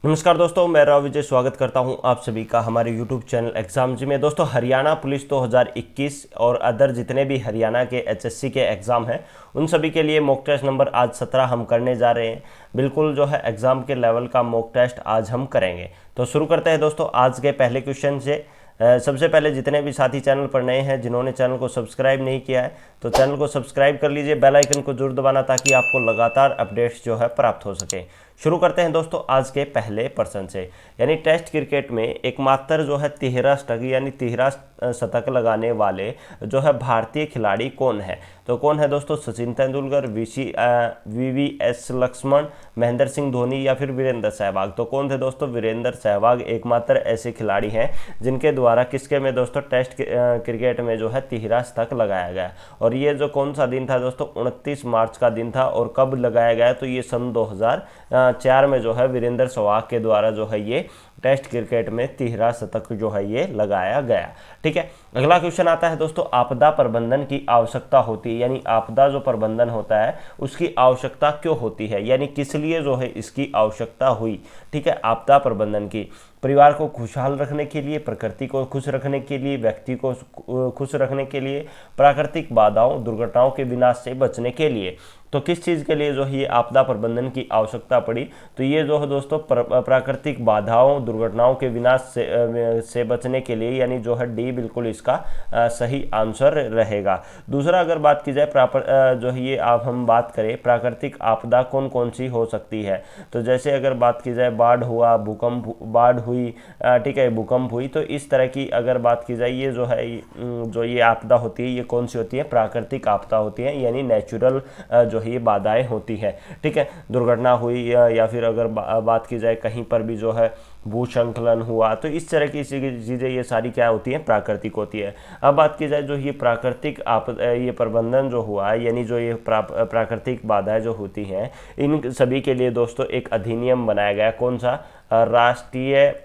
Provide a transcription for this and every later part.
नमस्कार दोस्तों, मैं राव विजय स्वागत करता हूं आप सभी का हमारे YouTube चैनल एग्जाम जी में। दोस्तों, हरियाणा पुलिस 2021 और अदर जितने भी हरियाणा के HSC के एग्ज़ाम हैं उन सभी के लिए मॉक टेस्ट नंबर आज 17 हम करने जा रहे हैं। बिल्कुल जो है एग्ज़ाम के लेवल का मॉक टेस्ट आज हम करेंगे। तो शुरू करते हैं दोस्तों आज के पहले क्वेश्चन से। सबसे पहले जितने भी साथी चैनल पर नए हैं, जिन्होंने चैनल को सब्सक्राइब नहीं किया है तो चैनल को सब्सक्राइब कर लीजिए, बेल आइकन को जरूर दबाना ताकि आपको लगातार अपडेट्स जो है प्राप्त हो सके। शुरू करते हैं दोस्तों आज के पहले प्रश्न से। यानी टेस्ट क्रिकेट में एकमात्र जो है 13 शतक यानी 13 शतक लगाने वाले जो है भारतीय खिलाड़ी कौन है? तो कौन है दोस्तों? सचिन तेंदुलकर, VVS लक्ष्मण, महेंद्र सिंह धोनी या फिर वीरेंद्र सहवाग। तो कौन थे दोस्तों? वीरेंद्र सहवाग एकमात्र ऐसे खिलाड़ी हैं जिनके द्वारा किसके में दोस्तों टेस्ट क्रिकेट में जो है 13 शतक लगाया गया। और ये जो कौन सा दिन था दोस्तों? 29 मार्च का दिन था। और कब लगाया गया? तो ये सन 2004 में जो है वीरेंद्र सहवाग के द्वारा जो है ये टेस्ट क्रिकेट में 13 शतक जो है ये लगाया गया। ठीक है, अगला क्वेश्चन आता है दोस्तों, आपदा प्रबंधन की आवश्यकता होती है, यानी आपदा जो प्रबंधन होता है उसकी आवश्यकता क्यों होती है, यानी किस लिए जो है इसकी आवश्यकता हुई। ठीक है, आपदा प्रबंधन की परिवार को खुशहाल रखने के लिए, प्रकृति को खुश रखने के लिए, व्यक्ति को खुश रखने के लिए, प्राकृतिक बाधाओं दुर्घटनाओं के विनाश से बचने के लिए। तो किस चीज़ के लिए जो है ये आपदा प्रबंधन की आवश्यकता पड़ी? तो ये जो है दोस्तों प्राकृतिक बाधाओं दुर्घटनाओं के विनाश से बचने के लिए, यानी जो है डी बिल्कुल इसका सही आंसर रहेगा। दूसरा अगर बात की जाए जो है ये आप हम बात करें प्राकृतिक आपदा कौन कौन सी हो सकती है, तो जैसे अगर बात की जाए बाढ़ हुआ, बाढ़ हुई, ठीक है, भूकंप हुई, तो इस तरह की अगर बात की जाए ये जो है जो ये आपदा होती है ये कौन सी होती है? प्राकृतिक आपदा होती है, यानी नेचुरल जो ये बाधाएं होती है। ठीक है, दुर्घटना हुई या फिर अगर बात की जाए कहीं पर भी जो है भूस्खलन हुआ, तो इस तरह की चीज़ें ये सारी क्या होती हैं? प्राकृतिक होती है। अब बात की जाए जो ये प्राकृतिक ये प्रबंधन जो हुआ है, यानी जो ये प्राकृतिक बाधाएं जो होती हैं इन सभी के लिए दोस्तों एक अधिनियम बनाया गया। कौन सा? राष्ट्रीय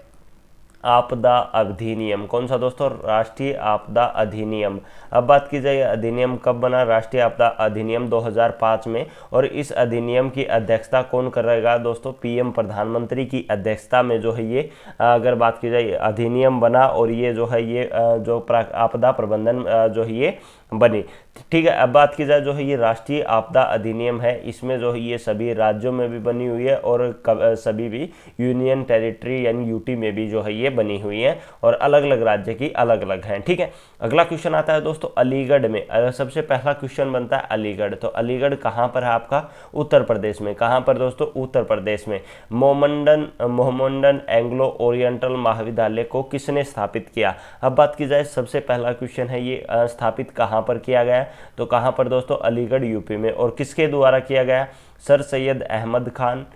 आपदा अधिनियम। कौन सा दोस्तों? राष्ट्रीय आपदा अधिनियम। अब बात की जाए अधिनियम कब बना? राष्ट्रीय आपदा अधिनियम 2005 में। और इस अधिनियम की अध्यक्षता कौन करेगा दोस्तों? PM प्रधानमंत्री की अध्यक्षता में जो है ये अगर बात की जाए अधिनियम बना और ये जो है ये जो आपदा प्रबंधन जो है ये बनी। ठीक है, अब बात की जाए जो है ये राष्ट्रीय आपदा अधिनियम है, इसमें जो है ये सभी राज्यों में भी बनी हुई है और सभी भी यूनियन टेरिटरी यानी UT में भी जो है ये बनी हुई है और अलग अलग राज्य की अलग अलग हैं। ठीक है, अगला क्वेश्चन आता है दोस्तों अलीगढ़ में। सबसे पहला क्वेश्चन बनता है अलीगढ़। तो अलीगढ़ कहाँ पर है आपका? उत्तर प्रदेश में। कहाँ पर दोस्तों? उत्तर प्रदेश में। मोहम्मडन एंग्लो ओरिएंटल महाविद्यालय को किसने स्थापित किया? अब बात की जाए सबसे पहला क्वेश्चन है ये स्थापित कहाँ पर किया गया? तो कहाँ पर दोस्तों? अलीगढ़ UP में। और किसके द्वारा किया गया? सर सैयद अहमद खान,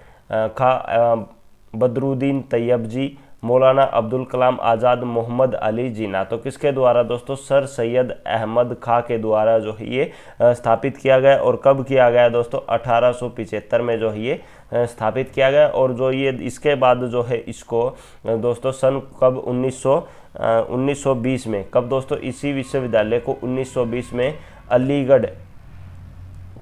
बदरुद्दीन तैयब जी, मौलाना अब्दुल कलाम आज़ाद, मोहम्मद अली जिन्ना। तो किसके द्वारा दोस्तों? सर सैयद अहमद खां के द्वारा जो है ये स्थापित किया गया। और कब किया गया दोस्तों? 1875 में जो है ये स्थापित किया गया। और जो ये इसके बाद जो है इसको दोस्तों सन कब? 1920 में। कब दोस्तों? इसी विश्वविद्यालय को 1920 में अलीगढ़,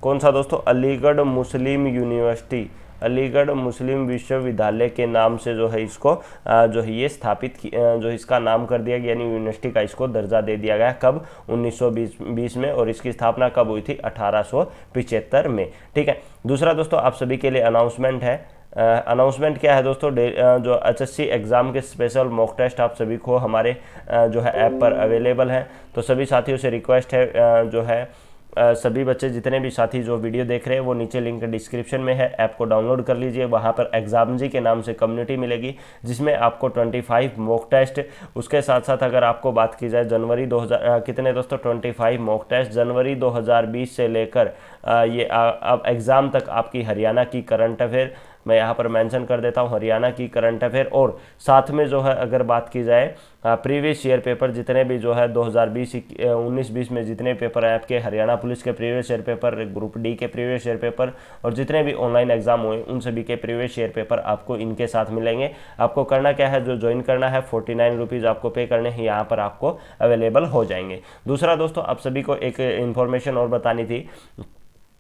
कौन सा दोस्तों? अलीगढ़ मुस्लिम यूनिवर्सिटी, अलीगढ़ मुस्लिम विश्वविद्यालय के नाम से जो है इसको जो है ये स्थापित जो इसका नाम कर दिया गया, यानी यूनिवर्सिटी का इसको दर्जा दे दिया गया। कब? 1920 में। और इसकी स्थापना कब हुई थी? 1875 में। ठीक है, दूसरा दोस्तों आप सभी के लिए अनाउंसमेंट है। अनाउंसमेंट क्या है दोस्तों? जो HSC एग्ज़ाम के स्पेशल मॉक टेस्ट आप सभी को हमारे जो है ऐप पर अवेलेबल हैं। तो सभी साथियों से रिक्वेस्ट है जो है सभी बच्चे जितने भी साथी जो वीडियो देख रहे हैं वो नीचे लिंक डिस्क्रिप्शन में है, ऐप को डाउनलोड कर लीजिए। वहाँ पर एग्जाम जी के नाम से कम्युनिटी मिलेगी जिसमें आपको 25 मॉक टेस्ट, उसके साथ साथ अगर आपको बात की जाए जनवरी 2000 कितने दोस्तों? 25 मॉक टेस्ट जनवरी 2020 से लेकर ये अब एग्ज़ाम तक आपकी हरियाणा की करंट अफेयर मैं यहाँ पर मेंशन कर देता हूँ, हरियाणा की करंट अफेयर। और साथ में जो है अगर बात की जाए प्रीवियस ईयर पेपर जितने भी जो है 2019-20 में जितने पेपर हैं आपके, हरियाणा पुलिस के previous year paper, group D के प्रीवियस ईयर पेपर और जितने भी ऑनलाइन एग्जाम हुए उन सभी के प्रीवियस ईयर पेपर आपको इनके साथ मिलेंगे। आपको करना क्या है? जो ज्वाइन करना है 49 रुपीज़ आपको पे करने हैं, यहाँ पर आपको अवेलेबल हो जाएंगे। दूसरा दोस्तों आप सभी को एक इन्फॉर्मेशन और बतानी थी।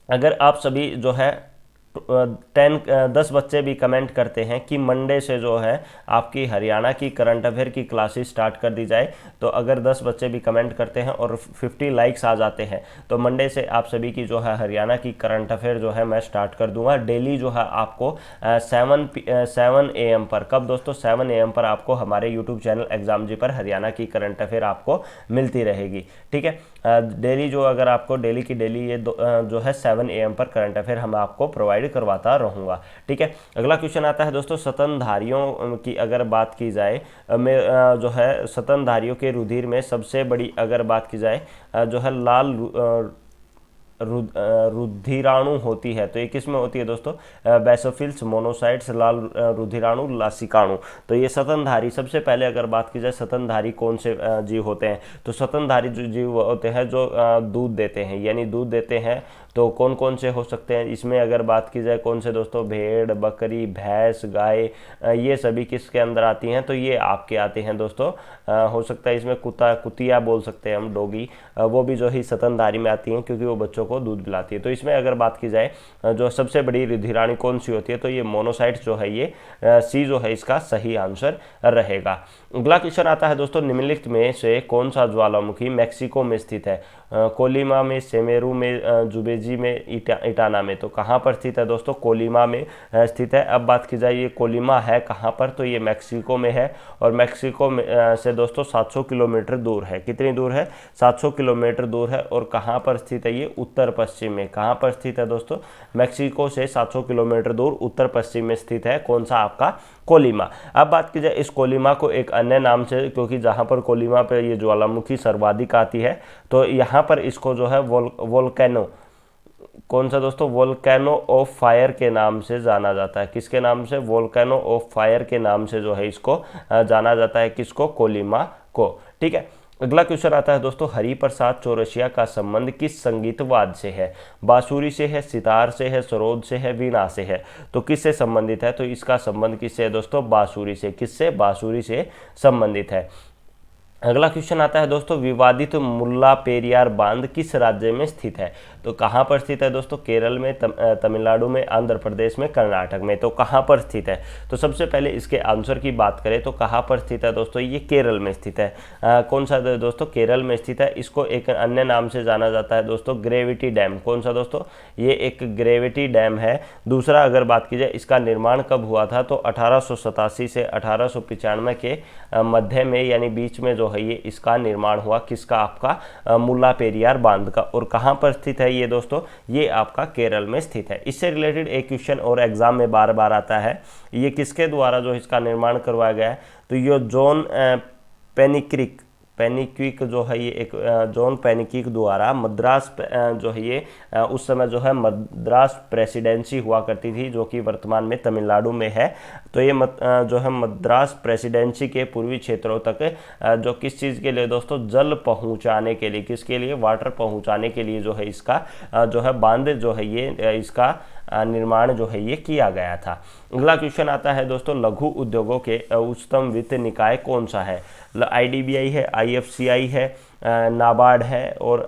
अगर आप सभी जो है 10 बच्चे भी कमेंट करते हैं कि मंडे से जो है आपकी हरियाणा की करंट अफेयर की क्लासेस स्टार्ट कर दी जाए, तो अगर 10 बच्चे भी कमेंट करते हैं और 50 लाइक्स आ जाते हैं तो मंडे से आप सभी की जो है हरियाणा की करंट अफेयर जो है मैं स्टार्ट कर दूंगा। डेली जो है आपको 7 AM पर, कब दोस्तों 7 AM पर आपको हमारे यूट्यूब चैनल एग्जाम जी पर हरियाणा की करंट अफेयर आपको मिलती रहेगी। ठीक है, डेली जो अगर आपको डेली की डेली ये जो है 7 AM पर करंट अफेयर हम आपको प्रोवाइड करवाता रहूंगा। ठीक है, अगला क्वेश्चन आता है दोस्तों, सतनधारियों की अगर बात की जाए में जो है सतनधारियों के रुधिर में सबसे बड़ी अगर बात की जाए जो है लाल रुधिराणु होती है, तो ये किस में होती है दोस्तों? बेसोफिल्स, मोनोसाइट्स, लाल रुधिराणु, लासिकाणु। तो ये सतनधारी, सबसे पहले अगर बात की जाए सतनधारी कौन से जीव होते हैं, तो सतनधारी जो जीव होते हैं जो दूध देते हैं, यानी दूध देते हैं, तो कौन कौन से हो सकते हैं इसमें अगर बात की जाए? कौन से दोस्तों? भेड़, बकरी, भैंस, गाय, ये सभी किसके अंदर आती हैं? तो ये आपके आते हैं दोस्तों। हो सकता है इसमें कुतिया बोल सकते हैं हम, डोगी, वो भी जो है स्तनधारी में आती हैं क्योंकि वो बच्चों को दूध पिलाती है। तो इसमें अगर बात की जाए जो सबसे बड़ी रुधिराणु कौन सी होती है, तो ये मोनोसाइट्स जो है, ये सी जो है इसका सही आंसर रहेगा। अगला क्वेश्चन आता है दोस्तों, निम्नलिखित में से कौन सा ज्वालामुखी मैक्सिको में स्थित है? कोलिमा में, सेमेरू में, जुबेजी में, इटाना में। तो कहाँ पर स्थित है दोस्तों? कोलिमा में स्थित है। अब बात की जाए ये कोलिमा है कहाँ पर, तो ये मैक्सिको में है, और मैक्सिको में से दोस्तों 700 किलोमीटर दूर है। कितनी दूर है? 700 किलोमीटर दूर है। और कहाँ पर स्थित है ये? उत्तर पश्चिम में। कहाँ पर स्थित है दोस्तों? मैक्सिको से 700 किलोमीटर दूर उत्तर पश्चिम में स्थित है। कौन सा? आपका कोलिमा। अब बात की जाए इस कोलिमा को एक अन्य नाम से, क्योंकि जहाँ पर कोलिमा पे ये ज्वालामुखी सर्वाधिक आती है, तो यहाँ पर इसको जो है वोल्केनो, कौन सा दोस्तों? वोल्केनो ऑफ फायर के नाम से जाना जाता है। किसके नाम से? वोल्केनो ऑफ फायर के नाम से जो है इसको जाना जाता है। किसको? कोलिमा को। ठीक है, अगला क्वेश्चन आता है दोस्तों, हरिप्रसाद चौरसिया का संबंध किस संगीतवाद से है? बांसुरी से है, सितार से है, सरोद से है, वीणा से है। तो किससे संबंधित है? तो इसका संबंध किससे है दोस्तों? बांसुरी से। किससे? बांसुरी से संबंधित है। अगला क्वेश्चन आता है दोस्तों, विवादित मुल्ला पेरियार बांध किस राज्य में स्थित है? तो कहाँ पर स्थित है दोस्तों? केरल में, तमिलनाडु में, आंध्र प्रदेश में, कर्नाटक में। तो कहाँ पर स्थित है? तो सबसे पहले इसके आंसर की बात करें तो कहाँ पर स्थित है दोस्तों? ये केरल में स्थित है। कौन सा दोस्तों? केरल में स्थित है। इसको एक अन्य नाम से जाना जाता है दोस्तों, ग्रेविटी डैम। कौन सा दोस्तों? ये एक ग्रेविटी डैम है। दूसरा अगर बात की जाए इसका निर्माण कब हुआ था, तो 1887 से 1895 के मध्य में, यानी बीच में जो है ये इसका निर्माण हुआ। किसका? आपका मुल्ला पेरियार बांध का। और कहाँ पर स्थित है ये दोस्तों? ये आपका केरल में स्थित है। इससे रिलेटेड एक क्वेश्चन और एग्जाम में बार बार आता है, ये किसके द्वारा जो इसका निर्माण करवाया गया है? तो ये जॉन पेनिक्विक जो है, ये एक जॉन पेनिक्विक द्वारा मद्रास जो है ये उस समय जो है मद्रास प्रेसिडेंसी हुआ करती थी, जो कि वर्तमान में तमिलनाडु में है। तो ये जो है मद्रास प्रेसिडेंसी के पूर्वी क्षेत्रों तक जो किस चीज़ के लिए दोस्तों? जल पहुंचाने के लिए। किसके लिए? वाटर पहुंचाने के लिए जो है इसका जो है बांध जो है ये इसका निर्माण जो है ये किया गया था। अगला क्वेश्चन आता है दोस्तों, लघु उद्योगों के उच्चतम वित्त निकाय कौन सा है? IDBI है, IFCI है, नाबार्ड है और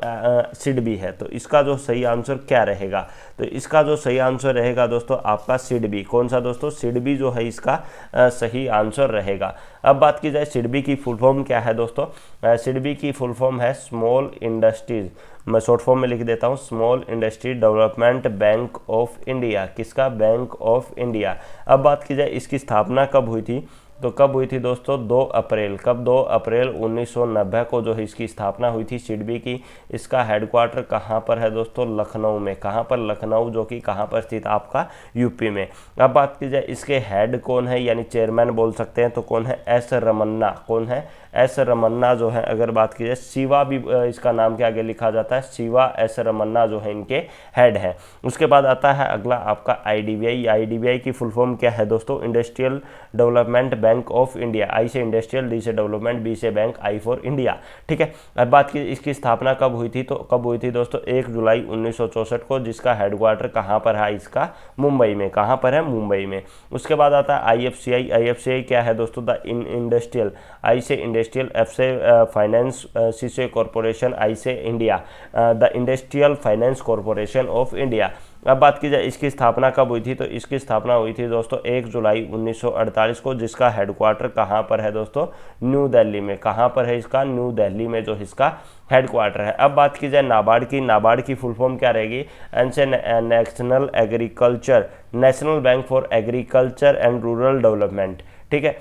सिडबी है। तो इसका जो सही आंसर क्या रहेगा? तो इसका जो सही आंसर रहेगा दोस्तों आपका सिडबी। कौन सा दोस्तों? सिडबी जो है इसका सही आंसर रहेगा। अब बात की जाए सिडबी की फुल फॉर्म क्या है दोस्तों? सिडबी की फुल फॉर्म है स्मॉल इंडस्ट्रीज, मैं शॉर्ट फॉर्म में लिख देता हूँ, small industry development bank of India. किसका? Bank of India. अब बात की जाए इसकी स्थापना कब हुई थी, तो कब हुई थी दोस्तों? 2 अप्रैल। कब? 2 अप्रैल 1990 को जो है इसकी स्थापना हुई थी सिडबी की। इसका हेडक्वार्टर कहाँ पर है दोस्तों? लखनऊ में। कहाँ पर? लखनऊ, जो कि कहाँ पर स्थित? आपका यूपी में। अब बात की जाए इसके हेड कौन है, यानी चेयरमैन बोल सकते हैं, तो कौन है? एस रमन्ना। कौन है? एस रमन्ना जो है। अगर बात की जाए शिवा भी इसका नाम के आगे लिखा जाता है, शिवा एस रमन्ना जो है इनके हेड है। उसके बाद आता है अगला आपका IDBI। IDBI की फुल फॉर्म क्या है दोस्तों? Industrial development bank of India. I से इंडस्ट्रियल, डी से डेवलपमेंट, बी से बैंक, आई फॉर इंडिया। ठीक है, अब बात की इसकी स्थापना कब हुई थी, तो कब हुई थी दोस्तों? 1 जुलाई 1964 को, जिसका हेडक्वार्टर कहाँ पर है इसका? मुंबई में। कहाँ पर है? मुंबई में। उसके बाद आता है IFCI। IFCI क्या है दोस्तों? द इंडस्ट्रियल, आई से इंडस्ट्रियल, एफ से फाइनेंस, सी से कॉरपोरेशन, आई से India, the industrial finance corporation of India. अब बात की जाए इसकी स्थापना कब हुई थी, तो इसकी स्थापना हुई थी दोस्तों 1 जुलाई 1948 को, जिसका हेडक्वार्टर कहाँ पर है दोस्तों, न्यू दिल्ली में। कहाँ पर है इसका, न्यू दिल्ली में जो इसका हेडक्वार्टर है। अब बात की जाए नाबार्ड की, नाबार्ड की फुल फॉर्म क्या रहेगी, national agriculture, national bank for agriculture and rural development. ठीक है,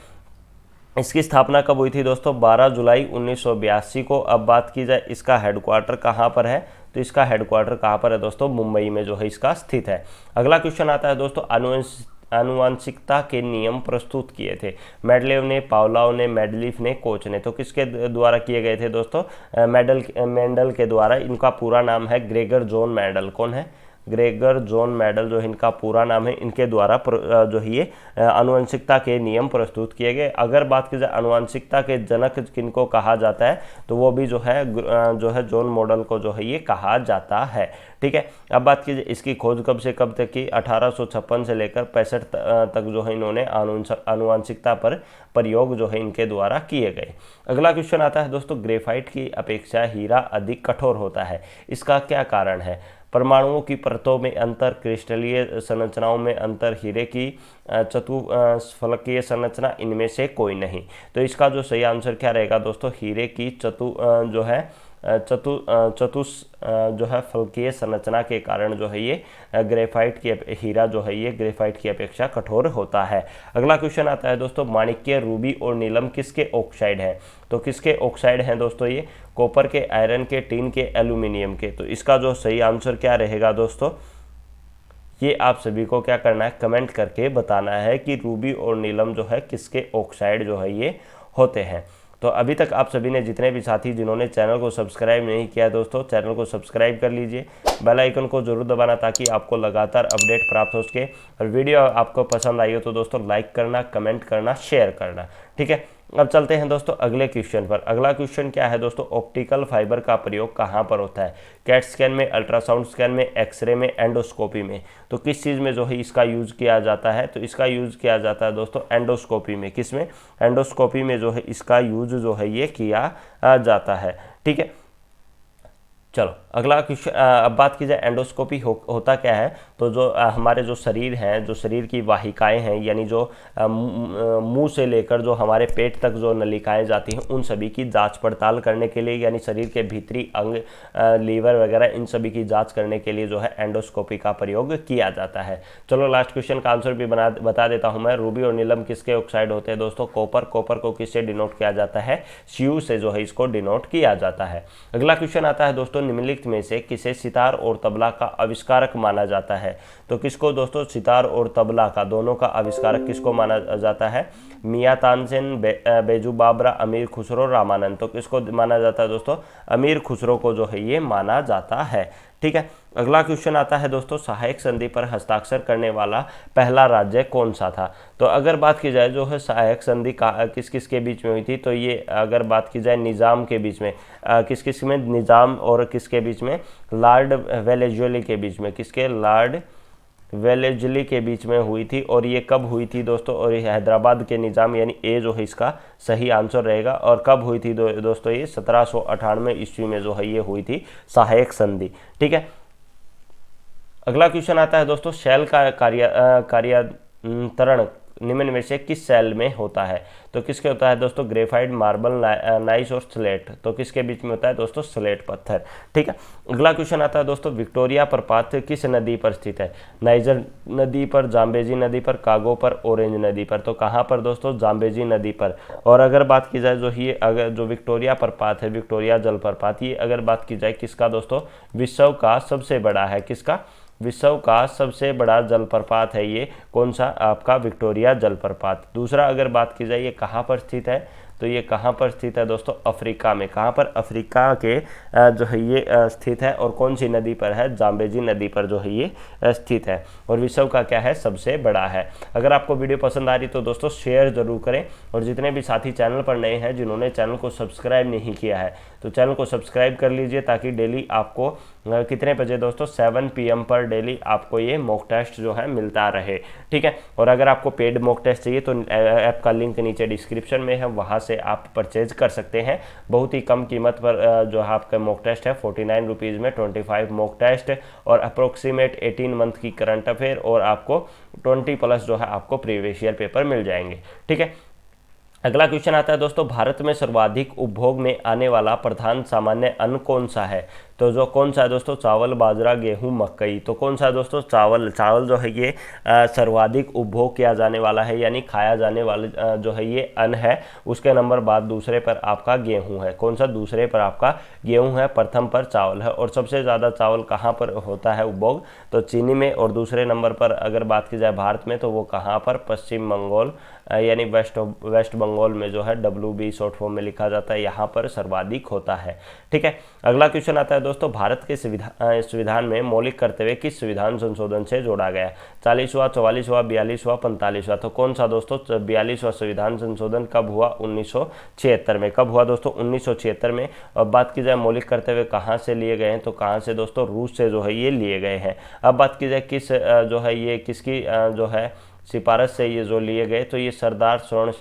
इसकी स्थापना कब हुई थी दोस्तों, 12 जुलाई 1982 को। अब बात की जाए इसका हेडक्वार्टर कहाँ पर है, तो इसका हेडक्वार्टर कहाँ पर है दोस्तों, मुंबई में जो है इसका स्थित है। अगला क्वेश्चन आता है दोस्तों, आनुवंशिकता के नियम प्रस्तुत किए थे मेडलेव ने, पावलोव ने, मेडलीफ ने, कोच ने। तो किसके द्वारा किए गए थे दोस्तों, मेंडल के द्वारा। इनका पूरा नाम है ग्रेगर जॉन मेंडल। कौन है, ग्रेगर जॉन मेंडल जो इनका पूरा नाम है, इनके द्वारा जो है ये आनुवंशिकता के नियम प्रस्तुत किए गए। अगर बात की जाए आनुवंशिकता के जनक किनको कहा जाता है, तो वो भी जो है जॉन मेंडल को जो है ये कहा जाता है। ठीक है, अब बात कीजिए इसकी खोज कब से कब तक की, 1856 से लेकर 65 तक जो है इन्होंने आनुवंशिकता पर प्रयोग जो है इनके द्वारा किए गए। अगला क्वेश्चन आता है दोस्तों, ग्रेफाइट की अपेक्षा हीरा अधिक कठोर होता है, इसका क्या कारण है। परमाणुओं की परतों में अंतर, क्रिस्टलीय संरचनाओं में अंतर, हीरे की चतुष्फलकीय संरचना, इनमें से कोई नहीं। तो इसका जो सही आंसर क्या रहेगा दोस्तों, हीरे की फलकीय संरचना के कारण जो है ये ग्रेफाइट की हीरा जो है ये ग्रेफाइट की अपेक्षा कठोर होता है। अगला क्वेश्चन आता है दोस्तों, माणिक्य, रूबी और नीलम किसके ऑक्साइड हैं। तो किसके ऑक्साइड हैं दोस्तों, ये कॉपर के, आयरन के, टीन के, एल्यूमिनियम के। तो इसका जो सही आंसर क्या रहेगा दोस्तों, ये आप सभी को क्या करना है, कमेंट करके बताना है कि रूबी और नीलम जो है किसके ऑक्साइड जो है ये होते हैं। तो अभी तक आप सभी ने, जितने भी साथी जिन्होंने चैनल को सब्सक्राइब नहीं किया दोस्तों, चैनल को सब्सक्राइब कर लीजिए, बेल आइकन को जरूर दबाना ताकि आपको लगातार अपडेट प्राप्त हो सके। और वीडियो आपको पसंद आई हो तो दोस्तों लाइक करना, कमेंट करना, शेयर करना। ठीक है, अब चलते हैं दोस्तों अगले क्वेश्चन पर। अगला क्वेश्चन क्या है दोस्तों, ऑप्टिकल फाइबर का प्रयोग कहाँ पर होता है। कैट स्कैन में, अल्ट्रासाउंड स्कैन में, एक्सरे में, एंडोस्कोपी में। तो किस चीज़ में जो है इसका यूज़ किया जाता है, तो इसका यूज़ किया जाता है दोस्तों एंडोस्कोपी में। किस में, एंडोस्कोपी में जो है इसका यूज जो है ये किया जाता है। ठीक है, चलो अगला क्वेश्चन। अब बात की जाए एंडोस्कोपी होता क्या है, तो जो हमारे जो शरीर हैं, जो शरीर की वाहिकाएं हैं, यानी जो मुंह से लेकर जो हमारे पेट तक जो नलिकाएं जाती हैं, उन सभी की जांच पड़ताल करने के लिए, यानी शरीर के भीतरी अंग, लीवर वगैरह, इन सभी की जांच करने के लिए जो है एंडोस्कोपी का प्रयोग किया जाता है। चलो लास्ट क्वेश्चन का आंसर भी बता देता हूँ मैं। रूबी और नीलम किसके ऑक्साइड होते हैं दोस्तों, कॉपर। कॉपर को किससे डिनोट किया जाता है, Cu से जो है इसको डिनोट किया जाता है। अगला क्वेश्चन आता है दोस्तों, निम्नलिखित में से किसे सितार और तबला का आविष्कारक माना जाता है। तो किसको दोस्तों, सितार और तबला का दोनों का आविष्कारक किसको माना जाता है, मियां तानसेन, बैजू बाबरा, अमीर खुसरो, रामानंद। तो किसको माना जाता है दोस्तों, अमीर खुसरो को जो है ये माना जाता है। ठीक है, अगला क्वेश्चन आता है दोस्तों, सहायक संधि पर हस्ताक्षर करने वाला पहला राज्य कौन सा था। तो अगर बात की जाए जो है सहायक संधि किस किस के बीच में हुई थी, तो ये अगर बात की जाए निज़ाम के बीच में, किस किस में, निज़ाम और किसके बीच में, लॉर्ड वेलेस्ली के बीच में। किसके, लॉर्ड वेलेस्ली के बीच में हुई थी। और ये कब हुई थी दोस्तों, और ये हैदराबाद के निज़ाम, यानी ए जो है इसका सही आंसर रहेगा। और कब हुई थी दोस्तों, ये 1798 ईस्वी में जो है ये हुई थी सहायक संधि। ठीक है, अगला क्वेश्चन आता है दोस्तों, सेल का कार्यांतरण निम्न में से किस सेल में होता है। तो किसके होता है दोस्तों, ग्रेफाइट, मार्बल, नाइस और स्लेट। तो किसके बीच में होता है दोस्तों, स्लेट पत्थर। ठीक है, अगला क्वेश्चन आता है दोस्तों, विक्टोरिया प्रपात किस नदी पर स्थित है। नाइजर नदी पर, जाम्बेजी नदी पर, कागो पर, ऑरेंज नदी पर। तो कहाँ पर दोस्तों, जाम्बेजी नदी पर। और अगर बात की जाए जो ये अगर जो विक्टोरिया प्रपात है, विक्टोरिया जलप्रपात, ये अगर बात की जाए किसका दोस्तों, विश्व का सबसे बड़ा है। किसका, विश्व का सबसे बड़ा जलप्रपात है ये, कौन सा, आपका विक्टोरिया जलप्रपात। दूसरा अगर बात की जाए ये कहाँ पर स्थित है, तो ये कहाँ पर स्थित है दोस्तों, अफ्रीका में। कहाँ पर, अफ्रीका के जो है ये स्थित है। और कौन सी नदी पर है, जाम्बेजी नदी पर जो है ये स्थित है। और विश्व का क्या है, सबसे बड़ा है। अगर आपको वीडियो पसंद आ रही तो दोस्तों शेयर जरूर करें। और जितने भी साथी चैनल पर नए हैं, जिन्होंने चैनल को सब्सक्राइब नहीं किया है, तो चैनल को सब्सक्राइब कर लीजिए ताकि डेली आपको कितने बजे दोस्तों, 7 PM पर डेली आपको ये मॉक टेस्ट जो है मिलता रहे। ठीक है, और अगर आपको पेड मॉक टेस्ट चाहिए तो ऐप का लिंक नीचे डिस्क्रिप्शन में है, वहाँ से आप परचेज कर सकते हैं। बहुत ही कम कीमत पर जो है आपका मॉक टेस्ट है, 49 रुपीज़ में 25 मॉक टेस्ट और अप्रोक्सीमेट 18 मंथ की करंट अफेयर और आपको 20+ जो है आपको प्रीवियस ईयर पेपर मिल जाएंगे। ठीक है, अगला क्वेश्चन आता है दोस्तों, भारत में सर्वाधिक उपभोग में आने वाला प्रधान सामान्य अन्न कौन सा है? तो जो कौन सा है दोस्तों, चावल, बाजरा, गेहूं, मकई। तो कौन सा है दोस्तों, चावल। चावल जो है ये सर्वाधिक उपभोग किया जाने वाला है, यानी खाया जाने वाला जो है ये अन्न है। उसके नंबर बाद दूसरे पर आपका गेहूं है। कौन सा? दूसरे पर आपका गेहूं है, प्रथम पर चावल है। और सबसे ज़्यादा चावल कहाँ पर होता है उपभोग? तो चीनी में। और दूसरे नंबर पर अगर बात की जाए भारत में, तो वो कहाँ पर? पश्चिम बंगाल यानी वेस्ट बंगाल में जो है WB शॉर्ट फॉर्म में लिखा जाता है, यहाँ पर सर्वाधिक होता है। ठीक है, अगला क्वेश्चन आता है दोस्तों, भारत के संविधान में मौलिक कर्तव्य किस संविधान संशोधन से जोड़ा गया? 40वां, 44वां, 42वां, 45वां। तो कौन सा दोस्तों? 42वां संविधान संशोधन कब हुआ? 1976 में। कब हुआ दोस्तों? 1976 में। अब बात की जाए मौलिक कर्तव्य कहाँ से लिए गए हैं, तो कहाँ से दोस्तों? रूस से जो है ये लिए गए हैं। अब बात की जाए किस जो है ये किसकी जो है सिफारिश से ये जो लिए गए, तो ये सरदार स्वर्ण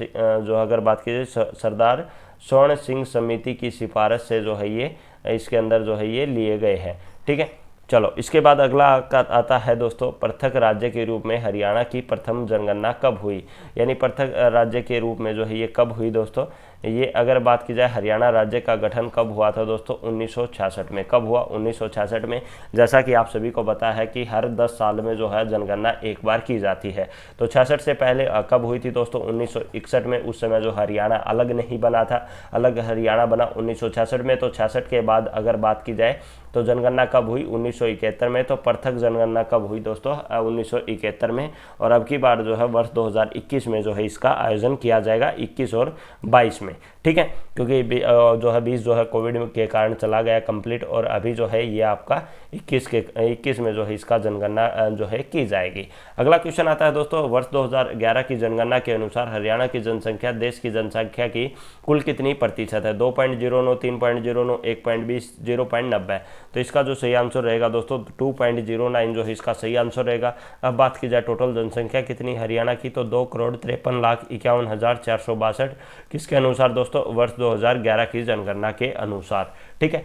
जो अगर बात की जाए सरदार स्वर्ण सिंह समिति की सिफारिश से जो है ये इसके अंदर जो है ये लिए गए हैं। ठीक है, चलो इसके बाद अगला आता है दोस्तों, पृथक राज्य के रूप में हरियाणा की प्रथम जनगणना कब हुई? यानी पृथक राज्य के रूप में जो है ये कब हुई दोस्तों? ये अगर बात की जाए हरियाणा राज्य का गठन कब हुआ था दोस्तों? 1966 में। कब हुआ? 1966 में। जैसा कि आप सभी को पता है कि हर 10 साल में जो है जनगणना एक बार की जाती है। तो 66 से पहले कब हुई थी दोस्तों? 1961 में। उस समय जो हरियाणा अलग नहीं बना था, अलग हरियाणा बना 1966 में। तो 66 के बाद अगर बात की जाए तो जनगणना कब हुई? 1971 में। तो पृथक जनगणना कब हुई दोस्तों? 1971 में। और अब की बार जो है वर्ष 2021 में जो है इसका आयोजन किया जाएगा, 21 और 22 में। ठीक है, क्योंकि जो है 20 जो है कोविड के कारण चला गया कंप्लीट, और अभी जो है ये आपका 21 में जो है इसका जनगणना जो है की जाएगी। अगला क्वेश्चन आता है दोस्तों, वर्ष 2011 की जनगणना के अनुसार हरियाणा की जनसंख्या देश की जनसंख्या की कुल कितनी प्रतिशत है? 2.09, 3.09, 1.20, 0.90। तो इसका जो सही आंसर रहेगा दोस्तों 2.09 जो है इसका सही आंसर रहेगा। अब बात की जाए टोटल जनसंख्या कितनी हरियाणा की, तो 2,53,51,462 किसके अनुसार दोस्तों? वर्ष 2011 की जनगणना के अनुसार। ठीक है,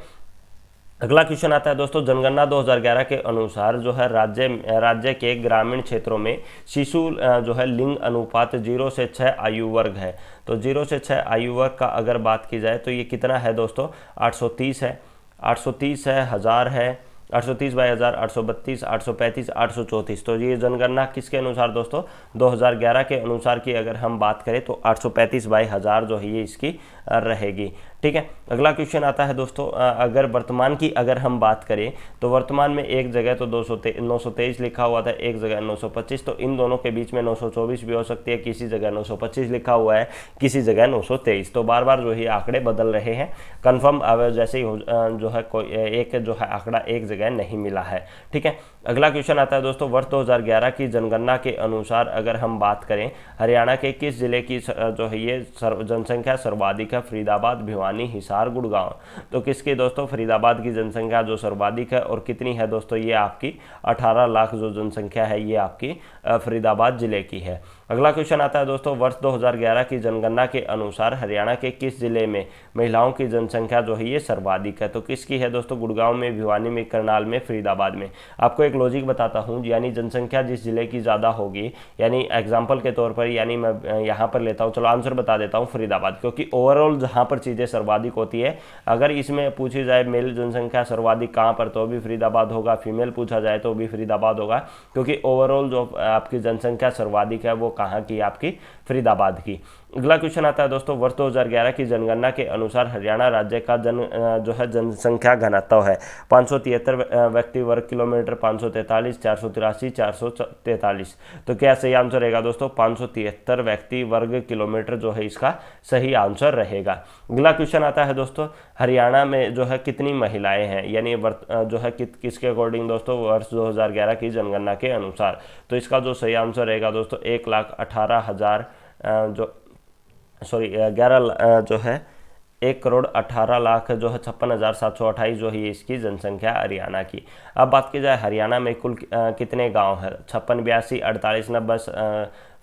अगला क्वेश्चन आता है दोस्तों, जनगणना 2011 के अनुसार जो है राज्य के ग्रामीण क्षेत्रों में शिशु जो है लिंग अनुपात 0 से 6 आयु वर्ग है। तो 0 से 6 आयु वर्ग का अगर बात की जाए तो ये कितना है दोस्तों? 830 है, 830 है, 1000 है, 830/1000, 832, 835, 834। तो ये जनगणना किसके अनुसार दोस्तों? 2011 के अनुसार की अगर हम बात करें तो 835/1000 जो है ये इसकी रहेगी। ठीक है, अगला क्वेश्चन आता है दोस्तों, अगर वर्तमान की अगर हम बात करें तो वर्तमान में एक जगह तो 923 लिखा हुआ था, एक जगह 925। तो इन दोनों के बीच में 924 भी हो सकती है, किसी जगह 925 लिखा हुआ है, किसी जगह 923। तो बार बार जो है आंकड़े बदल रहे हैं। कन्फर्म जैसे ही जो है कोई एक जो है आंकड़ा एक जगह नहीं मिला है। ठीक है, अगला क्वेश्चन आता है दोस्तों, वर्ष 2011 की जनगणना के अनुसार अगर हम बात करें हरियाणा के किस जिले की जो है ये जनसंख्या सर्वाधिक है? फरीदाबाद, भिवानी, हिसार, गुड़गांव। तो किसकी दोस्तों? फरीदाबाद की जनसंख्या जो सर्वाधिक है, और कितनी है दोस्तों? ये आपकी 18 लाख जो जनसंख्या है ये आपकी फरीदाबाद जिले की है। अगला क्वेश्चन आता है दोस्तों, वर्ष 2011 की जनगणना के अनुसार हरियाणा के किस जिले में महिलाओं की जनसंख्या जो है ये सर्वाधिक है? तो किसकी है दोस्तों? गुड़गांव में, भिवानी में, करनाल में, फरीदाबाद में। आपको एक लॉजिक बताता हूँ, यानी जनसंख्या जिस जिले की ज़्यादा होगी, यानी एग्जाम्पल के तौर पर, यानी मैं यहाँ पर लेता हूँ, चलो आंसर बता देता हूँ फरीदाबाद, क्योंकि ओवरऑल जहाँ पर चीज़ें सर्वाधिक होती है, अगर इसमें पूछी जाए मेल जनसंख्या सर्वाधिक कहाँ पर, तो भी फरीदाबाद होगा, फीमेल पूछा जाए तो भी फरीदाबाद होगा, क्योंकि ओवरऑल जो आपकी जनसंख्या सर्वाधिक है वो कहाँ की? आपकी फरीदाबाद की। अगला क्वेश्चन आता है दोस्तों, वर्ष 2011 की जनगणना के अनुसार हरियाणा राज्य का जो है जनसंख्या घनत्व है 573 व्यक्ति वर्ग किलोमीटर, 543, 483, 443। तो क्या सही आंसर रहेगा दोस्तों? 573 व्यक्ति वर्ग किलोमीटर जो है इसका सही आंसर रहेगा। अगला क्वेश्चन आता है दोस्तों, हरियाणा में जो है कितनी महिलाएं हैं, यानी जो है किसके अकॉर्डिंग दोस्तों? वर्ष 2011 की जनगणना के अनुसार। तो इसका जो सही आंसर रहेगा दोस्तों 1,18,000 जो 11 जो है 1,18,00,000 जो है 56,728 जो है इसकी जनसंख्या हरियाणा की। अब बात की जाए हरियाणा में कुल कितने गांव हैं? 56, 82, 48, 90,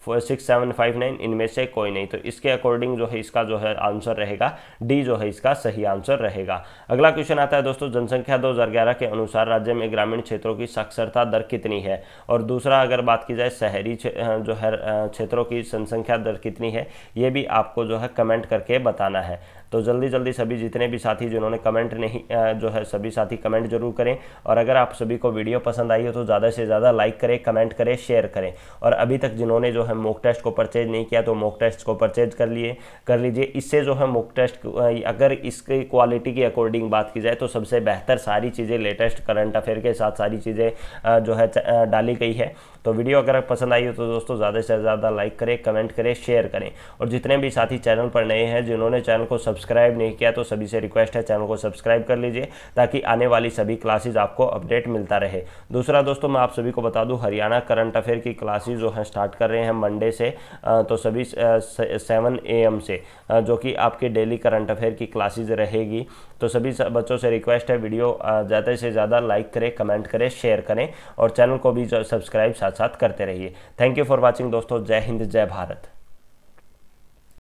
6759 इनमें से कोई नहीं। तो इसके अकॉर्डिंग जो है इसका जो है आंसर रहेगा डी जो है इसका सही आंसर रहेगा। अगला क्वेश्चन आता है दोस्तों, जनसंख्या 2011 के अनुसार राज्य में ग्रामीण क्षेत्रों की साक्षरता दर कितनी है। और दूसरा अगर बात की जाए शहरी जो है क्षेत्रों की जनसंख्या दर कितनी है, ये भी आपको जो है कमेंट करके बताना है। तो जल्दी जल्दी सभी जितने भी साथी जिन्होंने कमेंट नहीं जो है सभी साथी कमेंट जरूर करें। और अगर आप सभी को वीडियो पसंद आई हो तो ज़्यादा से ज़्यादा लाइक करें, कमेंट करें, शेयर करें। और अभी तक जिन्होंने जो है मॉक टेस्ट को परचेज नहीं किया तो मॉक टेस्ट को परचेज कर लीजिए। इससे जो है मॉक टेस्ट अगर इसकी क्वालिटी की अकॉर्डिंग बात की जाए तो सबसे बेहतर सारी चीज़ें लेटेस्ट करंट अफेयर के साथ सारी चीज़ें जो है डाली गई है। तो वीडियो अगर पसंद आई हो तो दोस्तों ज़्यादा से ज़्यादा लाइक करें, कमेंट करें, शेयर करें। और जितने भी साथी चैनल पर नए हैं जिन्होंने चैनल को सब्सक्राइब नहीं किया तो सभी से रिक्वेस्ट है चैनल को सब्सक्राइब कर लीजिए ताकि आने वाली सभी क्लासेज आपको अपडेट मिलता रहे। दूसरा दोस्तों मैं आप सभी को बता दूं, हरियाणा करंट अफेयर की क्लासेज जो हैं स्टार्ट कर रहे हैं मंडे से, तो सभी 7 AM से जो कि आपके डेली करंट अफेयर की क्लासेज रहेगी। तो सभी बच्चों से रिक्वेस्ट है वीडियो ज़्यादा से ज़्यादा लाइक करें, कमेंट करें, शेयर करें और चैनल को भी सब्सक्राइब साथ साथ करते रहिए। थैंक यू फॉर वॉचिंग दोस्तों। जय हिंद, जय भारत।